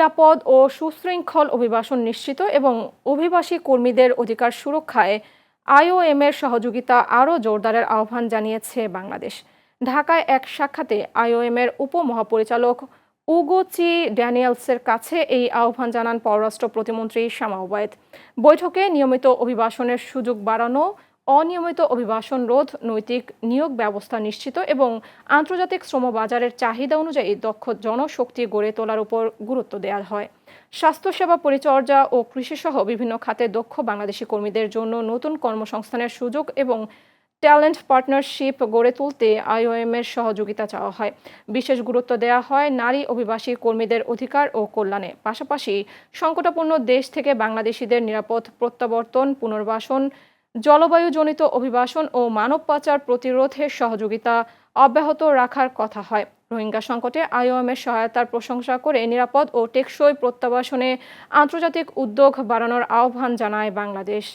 নিরাপদ ও সুশৃঙ্খল অভিবাসন নিশ্চিত এবং অভিবাসী কর্মীদের অধিকার সুরক্ষায় আইওএমের সহযোগিতা আরও জোরদারের আহ্বান জানিয়েছে বাংলাদেশ। ঢাকায় এক সাক্ষাতে আইওএমের উপমহাপরিচালক উগো চি ড্যানিয়েলসের কাছে এই আহ্বান জানান পররাষ্ট্র প্রতিমন্ত্রী শামা ওবায়েদ। বৈঠকে নিয়মিত অভিবাসনের সুযোগ বাড়ানো, অনিয়মিত অভিবাসন রোধ, নৈতিক নিয়োগ ব্যবস্থা নিশ্চিত এবং আন্তর্জাতিক শ্রম বাজারের চাহিদা অনুযায়ী দক্ষ জনশক্তি গড়ে তোলার উপর গুরুত্ব দেওয়া হয়। স্বাস্থ্যসেবা, পরিচর্যা ও কৃষিসহ বিভিন্ন খাতে দক্ষ বাংলাদেশি কর্মীদের জন্য নতুন কর্মসংস্থানের সুযোগ এবং ট্যালেন্ট পার্টনারশিপ গড়ে তুলতে আইওএমের সহযোগিতা চাওয়া হয়। বিশেষ গুরুত্ব দেওয়া হয় নারী অভিবাসী কর্মীদের অধিকার ও কল্যাণে। পাশাপাশি সংকটাপন্ন দেশ থেকে বাংলাদেশিদের নিরাপদ প্রত্যাবর্তন, পুনর্বাসন, জলবায়ুজনিত অভিবাসন ও মানব পাচার প্রতিরোধে সহযোগিতা অব্যাহত রাখার কথা হয়। রোহিঙ্গা সংকটে আইওএমের সহায়তার প্রশংসা করে নিরাপদ ও টেকসই প্রত্যাবাসনে আন্তর্জাতিক উদ্যোগ বাড়ানোর আহ্বান জানায় বাংলাদেশ।